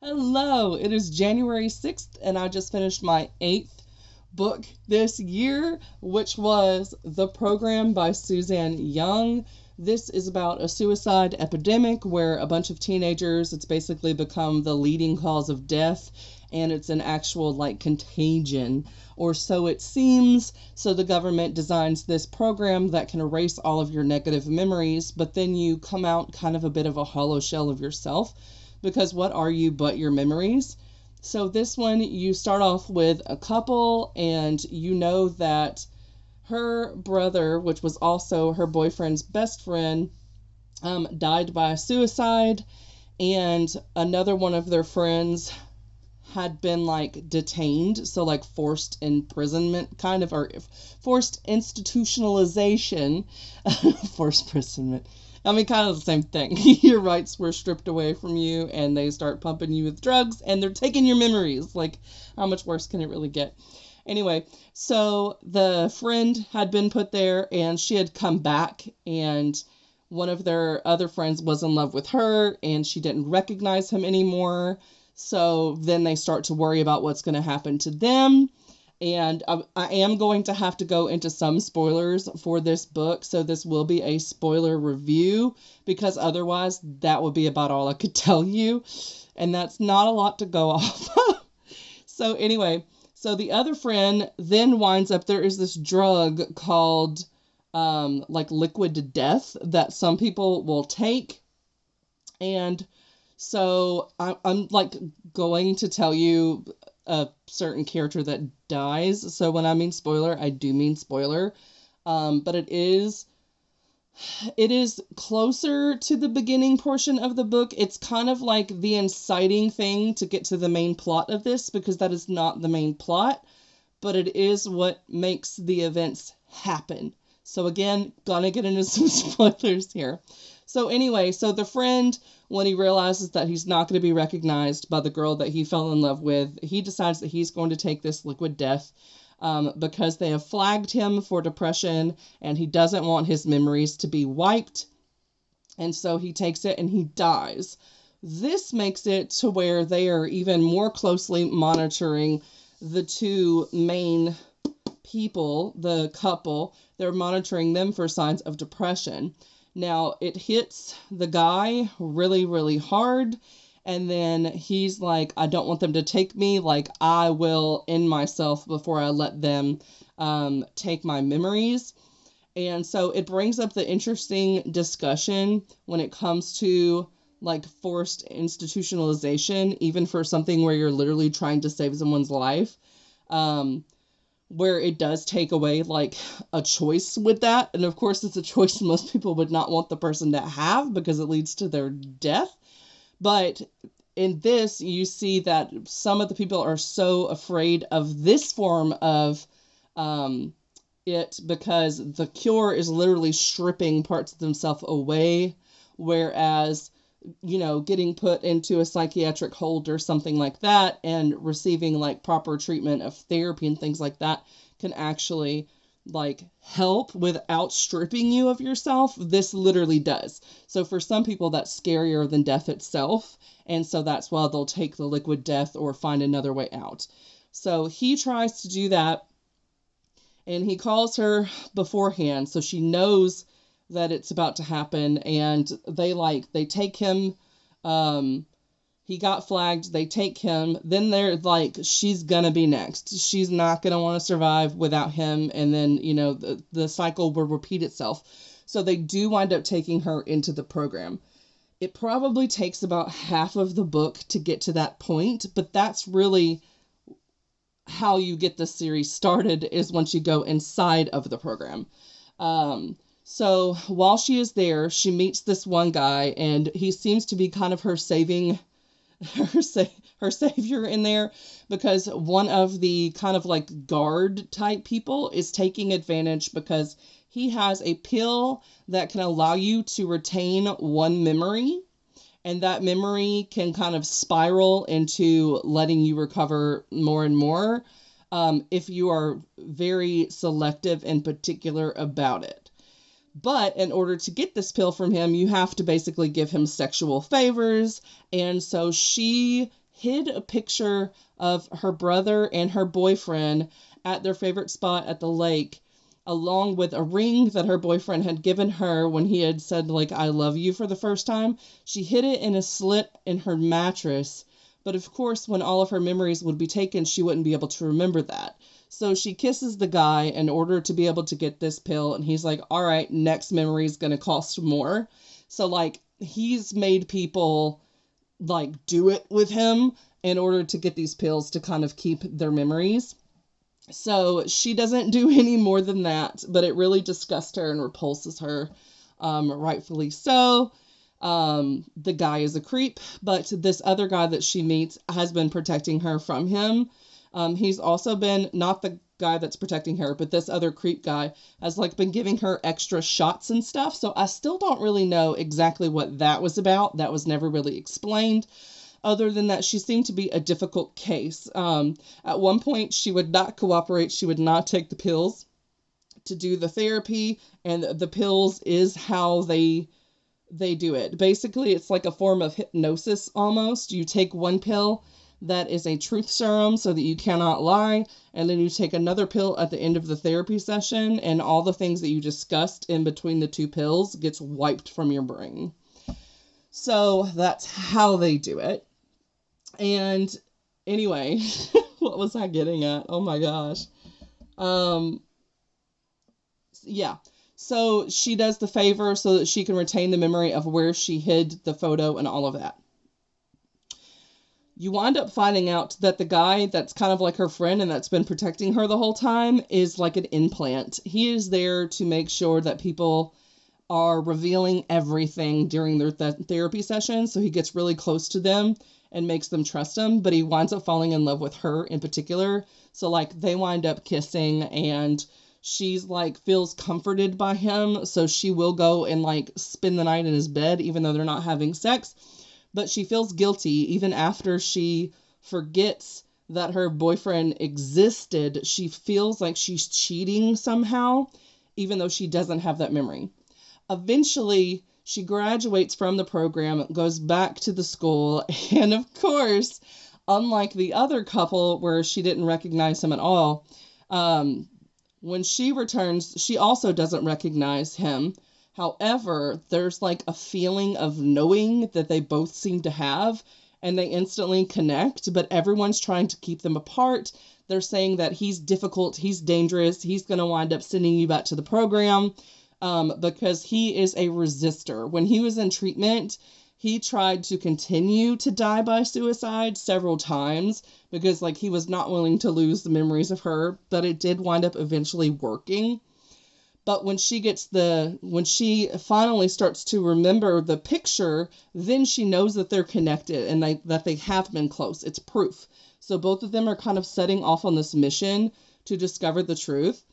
Hello, it is January 6th, and I just finished my eighth book this year, which was The Program by Suzanne Young. This is about a suicide epidemic where a bunch of teenagers, it's basically become the leading cause of death, and it's an actual like contagion, or so it seems. So the government designs this program that can erase all of your negative memories, but then you come out kind of a bit of a hollow shell of yourself because what are you but your memories? So this one, you start off with a couple, and you know that her brother, which was also her boyfriend's best friend, died by suicide, and another one of their friends had been like detained, so like forced imprisonment, kind of, or forced institutionalization, forced imprisonment. I mean, kind of the same thing. Your rights were stripped away from you, and they start pumping you with drugs, and they're taking your memories. Like, how much worse can it really get? Anyway, so the friend had been put there, and she had come back, and one of their other friends was in love with her, and she didn't recognize him anymore. So then they start to worry about what's going to happen to them. And I am going to have to go into some spoilers for this book, so this will be a spoiler review, because otherwise that would be about all I could tell you, and that's not a lot to go off. So anyway, so the other friend then winds up, there is this drug called like liquid death that some people will take, and so I'm like going to tell you a certain character that dies. So when I mean spoiler, I do mean spoiler. But it is closer to the beginning portion of the book. It's kind of like the inciting thing to get to the main plot of this, because that is not the main plot, but it is what makes the events happen. So again, gonna get into some spoilers here. So anyway, so the friend, when he realizes that he's not going to be recognized by the girl that he fell in love with, he decides that he's going to take this liquid death, because they have flagged him for depression, and he doesn't want his memories to be wiped. And so he takes it and he dies. This makes it to where they are even more closely monitoring the two main people, the couple. They're monitoring them for signs of depression. Now, it hits the guy really, really hard, and then he's like, I don't want them to take me, like, I will end myself before I let them take my memories. And so it brings up the interesting discussion when it comes to, like, forced institutionalization, even for something where you're literally trying to save someone's life. Where it does take away like a choice with that. And of course, it's a choice most people would not want the person to have because it leads to their death. But in this, you see that some of the people are so afraid of this form of it, because the cure is literally stripping parts of themselves away, whereas getting put into a psychiatric hold or something like that and receiving like proper treatment of therapy and things like that can actually like help without stripping you of yourself. This literally does. So for some people, that's scarier than death itself. And so that's why they'll take the liquid death or find another way out. So he tries to do that, and he calls her beforehand so she knows that it's about to happen. And they take him. He got flagged, they take him, then they're like, she's gonna be next, she's not gonna want to survive without him, and then the cycle will repeat itself. So they do wind up taking her into the program. It probably takes about half of the book to get to that point, but that's really how you get the series started, is once you go inside of the program. So while she is there, she meets this one guy, and he seems to be kind of her her savior in there, because one of the kind of like guard type people is taking advantage because he has a pill that can allow you to retain one memory, and that memory can kind of spiral into letting you recover more and more, if you are very selective and particular about it. But in order to get this pill from him, you have to basically give him sexual favors. And so she hid a picture of her brother and her boyfriend at their favorite spot at the lake, along with a ring that her boyfriend had given her when he had said, like, I love you for the first time. She hid it in a slit in her mattress. But of course, when all of her memories would be taken, she wouldn't be able to remember that. So she kisses the guy in order to be able to get this pill. And he's like, all right, next memory is going to cost more. So, like, he's made people, like, do it with him in order to get these pills to kind of keep their memories. So she doesn't do any more than that, but it really disgusts her and repulses her, rightfully so. The guy is a creep, but this other guy that she meets has been protecting her from him. He's also been, not the guy that's protecting her, but this other creep guy has, like, been giving her extra shots and stuff. So I still don't really know exactly what that was about. That was never really explained. Other than that, she seemed to be a difficult case. At one point, she would not cooperate. She would not take the pills to do the therapy, and the pills is how they do it. Basically, it's like a form of hypnosis almost. You take one pill that is a truth serum so that you cannot lie, and then you take another pill at the end of the therapy session, and all the things that you discussed in between the two pills gets wiped from your brain. So that's how they do it. And anyway, what was I getting at? Oh my gosh. Yeah. So she does the favor so that she can retain the memory of where she hid the photo and all of that. You wind up finding out that the guy that's kind of like her friend and that's been protecting her the whole time is like an implant. He is there to make sure that people are revealing everything during their therapy session. So he gets really close to them and makes them trust him, but he winds up falling in love with her in particular. So, like, they wind up kissing, and she's, like, feels comforted by him, so she will go and, like, spend the night in his bed, even though they're not having sex. But she feels guilty even after she forgets that her boyfriend existed. She feels like she's cheating somehow, even though she doesn't have that memory. Eventually, she graduates from the program, goes back to the school, and of course, unlike the other couple where she didn't recognize him at all, when she returns, she also doesn't recognize him. However, there's like a feeling of knowing that they both seem to have, and they instantly connect, but everyone's trying to keep them apart. They're saying that he's difficult, he's dangerous, he's going to wind up sending you back to the program. Because he is a resistor. When he was in treatment, he tried to continue to die by suicide several times because, like, he was not willing to lose the memories of her, but it did wind up eventually working. But when she finally starts to remember the picture, then she knows that they're connected and that they have been close. It's proof. So both of them are kind of setting off on this mission to discover the truth.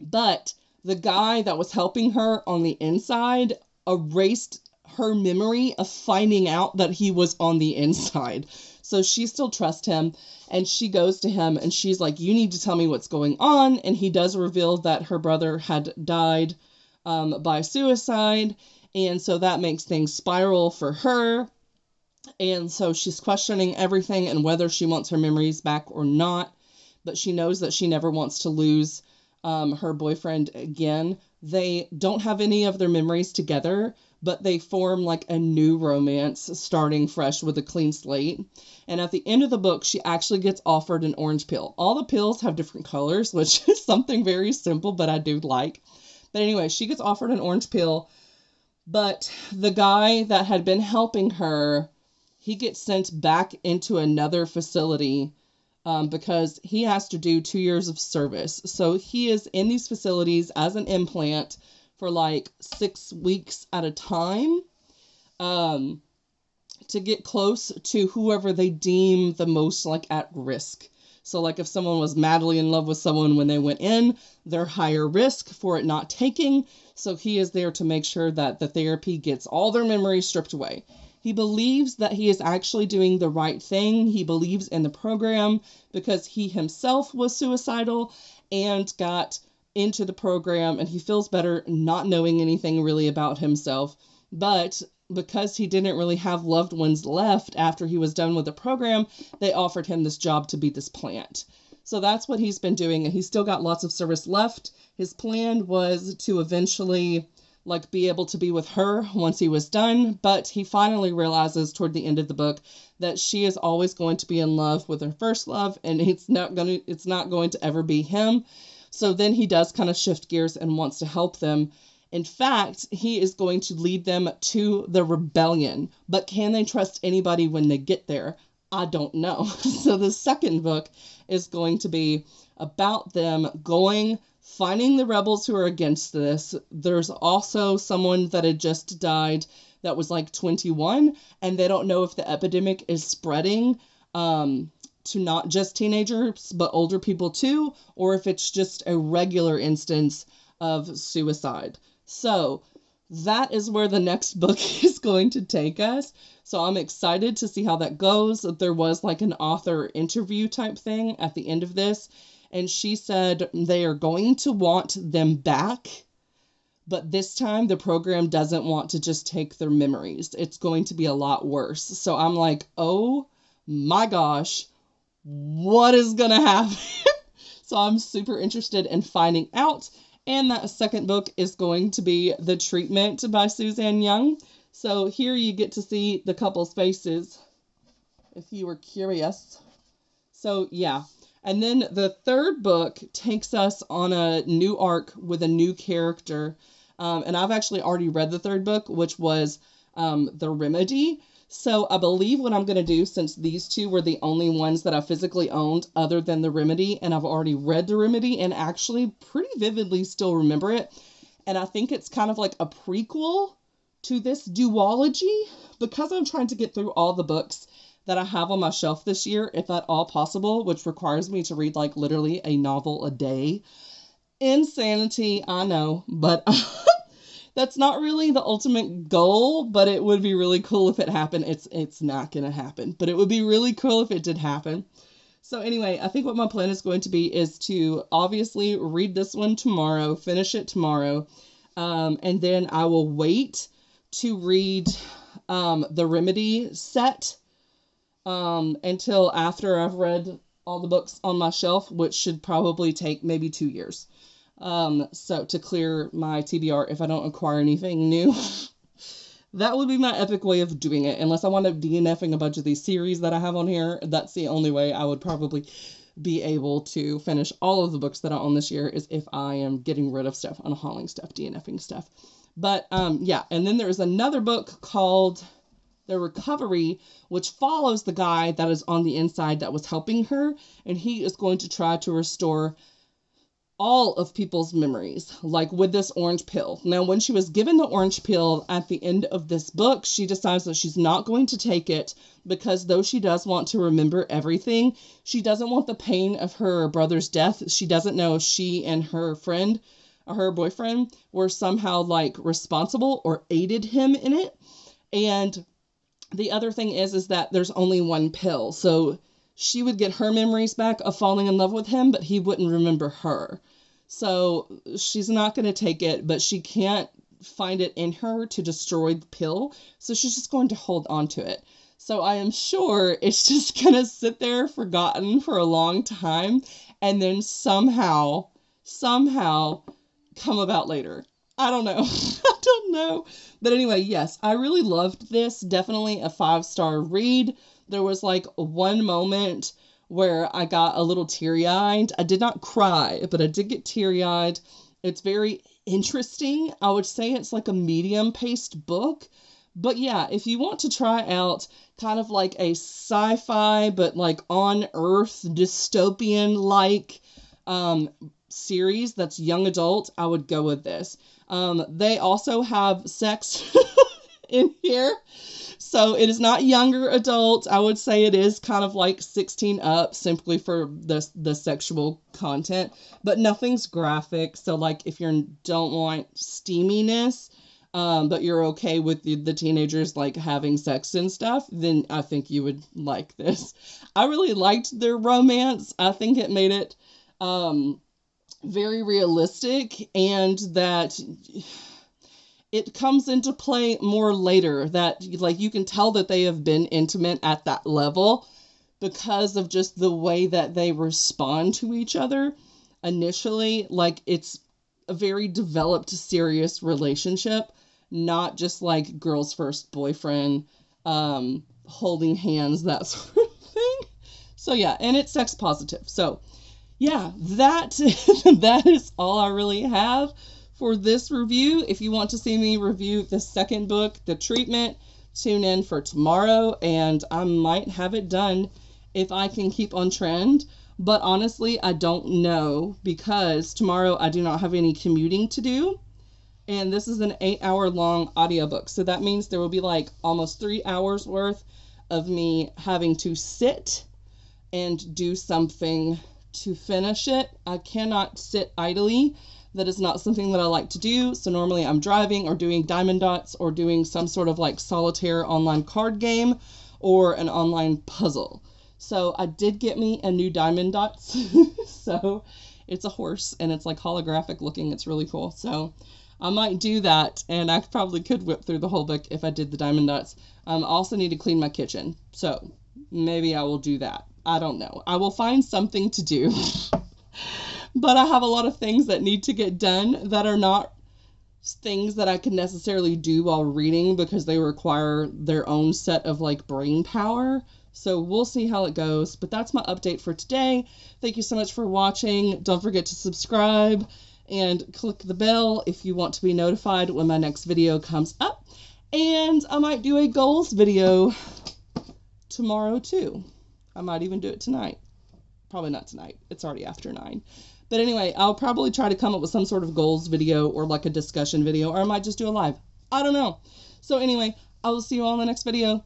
But the guy that was helping her on the inside erased her memory of finding out that he was on the inside. So she still trusts him, and she goes to him and she's like, you need to tell me what's going on. And he does reveal that her brother had died by suicide. And so that makes things spiral for her. And so she's questioning everything and whether she wants her memories back or not. But she knows that she never wants to lose her boyfriend again. They don't have any of their memories together, but they form like a new romance starting fresh with a clean slate. And at the end of the book, she actually gets offered an orange pill. All the pills have different colors, which is something very simple, but I do like. But anyway, she gets offered an orange pill, but the guy that had been helping her, he gets sent back into another facility because he has to do 2 years of service. So he is in these facilities as an implant for like 6 weeks at a time to get close to whoever they deem the most like at risk. So like if someone was madly in love with someone when they went in, they're higher risk for it not taking. So he is there to make sure that the therapy gets all their memories stripped away. He believes that he is actually doing the right thing. He believes in the program because he himself was suicidal and got into the program, and he feels better not knowing anything really about himself. But because he didn't really have loved ones left after he was done with the program, they offered him this job to be this plant. So that's what he's been doing, and he's still got lots of service left. His plan was to eventually like be able to be with her once he was done, but he finally realizes toward the end of the book that she is always going to be in love with her first love, and it's not going to ever be him. So then he does kind of shift gears and wants to help them. In fact, he is going to lead them to the rebellion. But can they trust anybody when they get there? I don't know. So the second book is going to be about them going, finding the rebels who are against this. There's also someone that had just died that was like 21, and they don't know if the epidemic is spreading to not just teenagers, but older people too, or if it's just a regular instance of suicide. So that is where the next book is going to take us. So I'm excited to see how that goes. There was like an author interview type thing at the end of this, and she said they are going to want them back, but this time the program doesn't want to just take their memories. It's going to be a lot worse. So I'm like, oh my gosh, what is going to happen? So I'm super interested in finding out. And that second book is going to be The Treatment by Suzanne Young. So here you get to see the couple's faces, if you were curious. So yeah. And then the third book takes us on a new arc with a new character. And I've actually already read the third book, which was The Remedy. So I believe what I'm going to do, since these two were the only ones that I physically owned other than The Remedy, and I've already read The Remedy and actually pretty vividly still remember it. And I think it's kind of like a prequel to this duology, because I'm trying to get through all the books that I have on my shelf this year, if at all possible, which requires me to read like literally a novel a day. Insanity, I know, but that's not really the ultimate goal, but it would be really cool if it happened. It's not going to happen, but it would be really cool if it did happen. So anyway, I think what my plan is going to be is to obviously read this one tomorrow, finish it tomorrow, and then I will wait to read the Remedy set until after I've read all the books on my shelf, which should probably take maybe 2 years. So to clear my TBR if I don't acquire anything new. That would be my epic way of doing it. Unless I wind up DNFing a bunch of these series that I have on here, that's the only way I would probably be able to finish all of the books that I own this year, is if I am getting rid of stuff, unhauling stuff, DNFing stuff. But yeah, and then there's another book called The Recovery, which follows the guy that is on the inside that was helping her, and he is going to try to restore all of people's memories, like with this orange pill. Now, when she was given the orange pill at the end of this book, she decides that she's not going to take it, because though she does want to remember everything, she doesn't want the pain of her brother's death. She doesn't know if she and her friend, or her boyfriend, were somehow like responsible or aided him in it. And the other thing is that there's only one pill. So she would get her memories back of falling in love with him, but he wouldn't remember her. So she's not going to take it, but she can't find it in her to destroy the pill. So she's just going to hold on to it. So I am sure it's just going to sit there forgotten for a long time, and then somehow come about later. I don't know. I don't know. But anyway, yes, I really loved this. Definitely a 5-star read. There was like one moment where I got a little teary-eyed. I did not cry, but I did get teary-eyed. It's very interesting. I would say it's like a medium-paced book. But yeah, if you want to try out kind of like a sci-fi, but like on Earth dystopian-like series that's young adult, I would go with this. They also have sex in here. So it is not younger adult. I would say it is kind of like 16 up, simply for the sexual content, but nothing's graphic. So like if you don't want steaminess, but you're okay with the teenagers like having sex and stuff, then I think you would like this. I really liked their romance. I think it made it very realistic, and that it comes into play more later, that like you can tell that they have been intimate at that level because of just the way that they respond to each other initially. Like, it's a very developed, serious relationship, not just like girl's first boyfriend, holding hands, that sort of thing. So yeah, and it's sex positive. So yeah, that that is all I really have for this review. If you want to see me review the second book, The Treatment, tune in for tomorrow, and I might have it done if I can keep on trend. But honestly, I don't know, because tomorrow I do not have any commuting to do. And this is an 8-hour long audiobook. So that means there will be like almost 3 hours worth of me having to sit and do something to finish it. I cannot sit idly. That is not something that I like to do. So normally I'm driving or doing diamond dots or doing some sort of like solitaire online card game or an online puzzle. So I did get me a new diamond dots. So it's a horse and it's like holographic looking. It's really cool. So I might do that, and I probably could whip through the whole book if I did the diamond dots. I also need to clean my kitchen. So maybe I will do that. I don't know. I will find something to do. But I have a lot of things that need to get done that are not things that I can necessarily do while reading, because they require their own set of like brain power. So we'll see how it goes. But that's my update for today. Thank you so much for watching. Don't forget to subscribe and click the bell if you want to be notified when my next video comes up. And I might do a goals video tomorrow too. I might even do it tonight. Probably not tonight. It's already after 9. But anyway, I'll probably try to come up with some sort of goals video or like a discussion video, or I might just do a live. I don't know. So anyway, I will see you all in the next video.